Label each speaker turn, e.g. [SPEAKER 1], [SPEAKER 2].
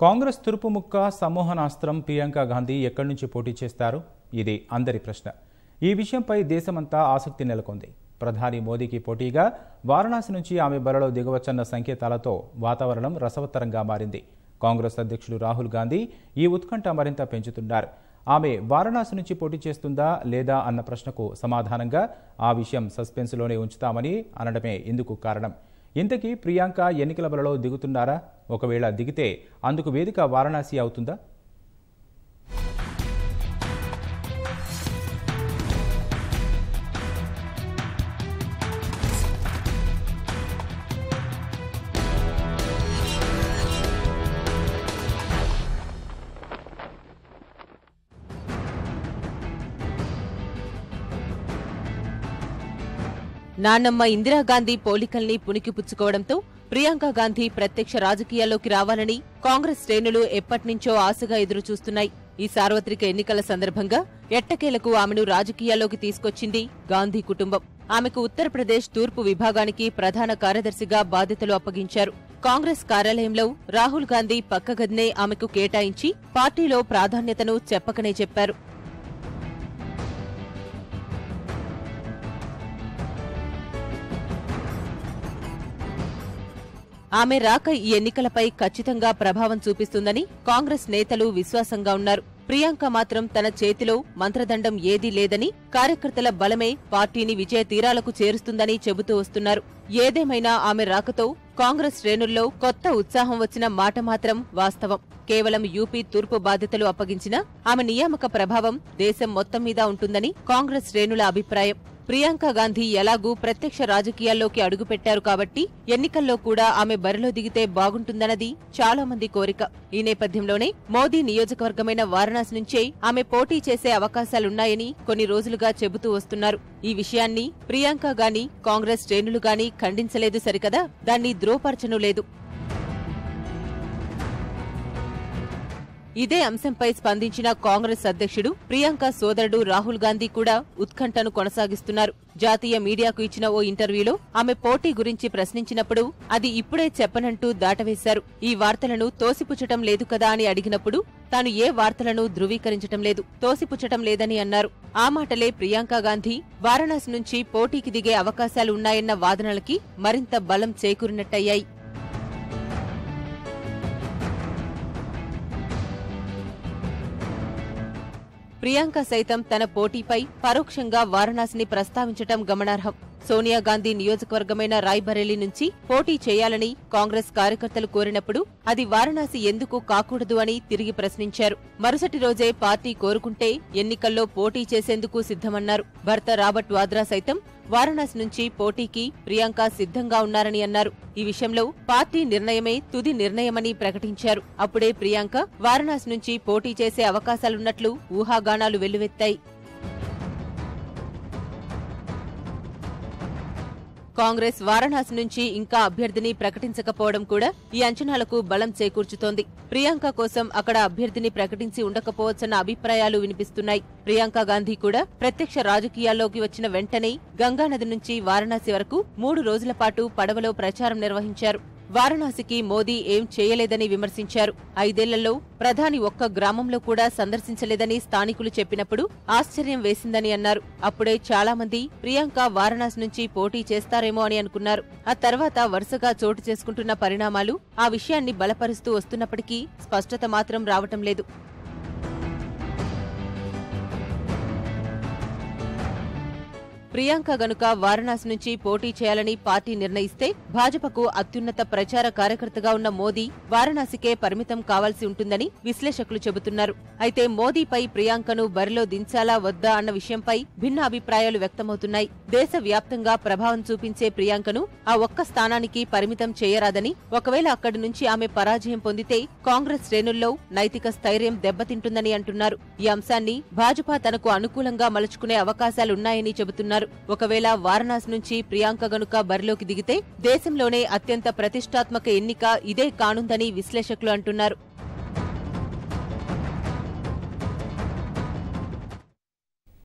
[SPEAKER 1] కాంగ్రెస్ తురుపుముక్క సమ్మోహనాస్త్రం ప్రియాంక గాంధీ ఎక్కడి నుంచి పోటీ చేస్తారు? ఇది అందరి ప్రశ్న. ఈ విషయంపై దేశమంతా ఆసక్తి నెలకొంది. ప్రధాని మోదీకి పోటీగా వారణాసి నుంచి ఆమె బరిలో దిగవచ్చన్న సంకేతాలతో వాతావరణం రసవత్తరంగా మారింది. కాంగ్రెస్ అధ్యక్షుడు రాహుల్ గాంధీ ఈ ఉత్కంఠ మరింత పెంచుతున్నారు. ఆమె వారణాసి నుంచి పోటీ చేస్తుందా లేదా అన్న ప్రశ్నకు సమాధానంగా ఆ విషయం సస్పెన్స్లోనే ఉంచుతామని అనడమే ఇందుకు కారణం. ఇంతకీ ప్రియాంక ఎన్నికల బరిలో దిగుతున్నారా? ఒకవేళ దిగితే అందుకు వేదిక వారణాసి అవుతుందా?
[SPEAKER 2] నాన్నమ్మ ఇందిరాగాంధీ పోలికల్ని పుణికిపుచ్చుకోవడంతో ప్రియాంక గాంధీ ప్రత్యక్ష రాజకీయాల్లోకి రావాలని కాంగ్రెస్ శ్రేణులు ఎప్పటినుంచో ఆశగా ఎదురుచూస్తున్నాయి. ఈ సార్వత్రిక ఎన్నికల సందర్భంగా ఎట్టకేలకు ఆమెను రాజకీయాల్లోకి తీసుకొచ్చింది గాంధీ కుటుంబం. ఆమెకు ఉత్తరప్రదేశ్ తూర్పు విభాగానికి ప్రధాన కార్యదర్శిగా బాధ్యతలు అప్పగించారు. కాంగ్రెస్ కార్యాలయంలో రాహుల్ గాంధీ పక్క గదినే ఆమెకు కేటాయించి పార్టీలో ప్రాధాన్యతను చెప్పకనే చెప్పారు. ఆమె రాక ఈ ఎన్నికలపై ఖచ్చితంగా ప్రభావం చూపిస్తుందని కాంగ్రెస్ నేతలు విశ్వాసంగా ఉన్నారు. ప్రియాంక మాత్రం తన చేతిలో మంత్రదండం ఏదీ లేదని, కార్యకర్తల బలమే పార్టీని విజయ తీరాలకు చేరుస్తుందని చెబుతూ వస్తున్నారు. ఏదేమైనా ఆమె రాకతో కాంగ్రెస్ శ్రేణుల్లో కొత్త ఉత్సాహం వచ్చిన మాట మాత్రం వాస్తవం. కేవలం యూపీ తూర్పు బాధ్యతలు అప్పగించిన ఆమె నియామక ప్రభావం దేశం మొత్తం మీద ఉంటుందని కాంగ్రెస్ శ్రేణుల అభిప్రాయం. ప్రియాంక గాంధీ ఎలాగూ ప్రత్యక్ష రాజకీయాల్లోకి అడుగుపెట్టారు కాబట్టి ఎన్నికల్లో కూడా ఆమె బరిలో దిగితే బాగుంటుందన్నది చాలా మంది కోరిక. ఈ నేపథ్యంలోనే మోదీ నియోజకవర్గమైన వారణాసి నుంచే ఆమె పోటీ చేసే అవకాశాలున్నాయని కొన్ని రోజులుగా చెబుతూ వస్తున్నారు. ఈ విషయాన్ని ప్రియాంక గాని కాంగ్రెస్ శ్రేణులు గాని ఖండించలేదు సరికదా, దాన్ని ధ్రువపరచను లేదు. ఇదే అంశంపై స్పందించిన కాంగ్రెస్ అధ్యక్షుడు ప్రియాంక సోదరుడు రాహుల్ గాంధీ కూడా ఉత్కంఠను కొనసాగిస్తున్నారు. జాతీయ మీడియాకు ఇచ్చిన ఓ ఇంటర్వ్యూలో ఆమె పోటీ గురించి ప్రశ్నించినప్పుడు అది ఇప్పుడే చెప్పనంటూ దాటవేశారు. ఈ వార్తలను తోసిపుచ్చటం లేదు కదా అని అడిగినప్పుడు తాను ఏ వార్తలను ధృవీకరించటం లేదు, తోసిపుచ్చటం లేదని అన్నారు. ఆ మాటలే ప్రియాంక గాంధీ వారణాసి నుంచి పోటీకి దిగే అవకాశాలు ఉన్నాయన్న వాదనలకి మరింత బలం చేకూరినట్టయ్యాయి. ప్రియాంక సైతం తన పోటీపై పరోక్షంగా వారణాసిని ప్రస్తావించటం గమనార్హం. సోనియా గాంధీ నియోజకవర్గమైన రాయ్బరేలీ నుంచి పోటీ చేయాలని కాంగ్రెస్ కార్యకర్తలు కోరినప్పుడు అది వారణాసి ఎందుకు కాకూడదు అని తిరిగి ప్రశ్నించారు. మరుసటి రోజే పార్టీ కోరుకుంటే ఎన్నికల్లో పోటీ చేసేందుకు సిద్ధమన్నారు. భర్త రాబర్ట్ వాద్రా సైతం వారణాసి నుంచి పోటీకి ప్రియాంక సిద్ధంగా ఉన్నారని అన్నారు. ఈ విషయంలో పార్టీ నిర్ణయమే తుది నిర్ణయమని ప్రకటించారు. అప్పుడే ప్రియాంక వారణాసి నుంచి పోటీ చేసే అవకాశాలున్నట్లు ఊహాగానాలు వెల్లువెత్తాయి. కాంగ్రెస్ వారణాసి నుంచి ఇంకా అభ్యర్థిని ప్రకటించకపోవడం కూడా ఈ అంచనాలకు బలం చేకూర్చుతోంది. ప్రియాంక కోసం అక్కడ అభ్యర్థిని ప్రకటించి ఉండకపోవచ్చన్న అభిప్రాయాలు వినిపిస్తున్నాయి. ప్రియాంక గాంధీ కూడా ప్రత్యక్ష రాజకీయాల్లోకి వచ్చిన వెంటనే గంగానది నుంచి వారణాసి వరకు 3 రోజుల పాటు పడవలో ప్రచారం నిర్వహించారు. వారణాసికి మోదీ ఏం చేయలేదని విమర్శించారు. 5 ఏళ్లలో ప్రధాని ఒక్క గ్రామంలో కూడా సందర్శించలేదని స్థానికులు చెప్పినప్పుడు ఆశ్చర్యం వేసిందని అన్నారు. అప్పుడే చాలా మంది ప్రియాంక వారణాసి నుంచి పోటీ చేస్తారేమో అని అనుకున్నారు. ఆ తర్వాత వరుసగా చోటు చేసుకుంటున్న పరిణామాలు ఆ విషయాన్ని బలపరుస్తూ వస్తున్నప్పటికీ స్పష్టత మాత్రం రావటం లేదు. ప్రియాంక గనుక వారణాసి నుంచి పోటీ చేయాలని పార్టీ నిర్ణయిస్తే భాజపాకు అత్యున్నత ప్రచార కార్యకర్తగా ఉన్న మోదీ వారణాసికే పరిమితం కావాల్సి ఉంటుందని విశ్లేషకులు చెబుతున్నారు. అయితే మోదీపై ప్రియాంకను బరిలో దించాలా వద్దా అన్న విషయంపై భిన్న అభిప్రాయాలు వ్యక్తమవుతున్నాయి. దేశవ్యాప్తంగా ప్రభావం చూపించే ప్రియాంకను ఆ ఒక్క స్థానానికి పరిమితం చేయరాదని, ఒకవేళ అక్కడి నుంచి ఆమె పరాజయం పొందితే కాంగ్రెస్ శ్రేణుల్లో నైతిక స్థైర్యం దెబ్బతింటుందని అంటున్నారు. ఈ అంశాన్ని భాజపా తనకు అనుకూలంగా మలుచుకునే అవకాశాలున్నాయని చెబుతున్నారు. ఒకవేళ వారణాసి నుంచి ప్రియాంక గనుక బరిలోకి దిగితే దేశంలోనే అత్యంత ప్రతిష్టాత్మక ఎన్నిక ఇదే కానుందని విశ్లేషకులు అంటున్నారు.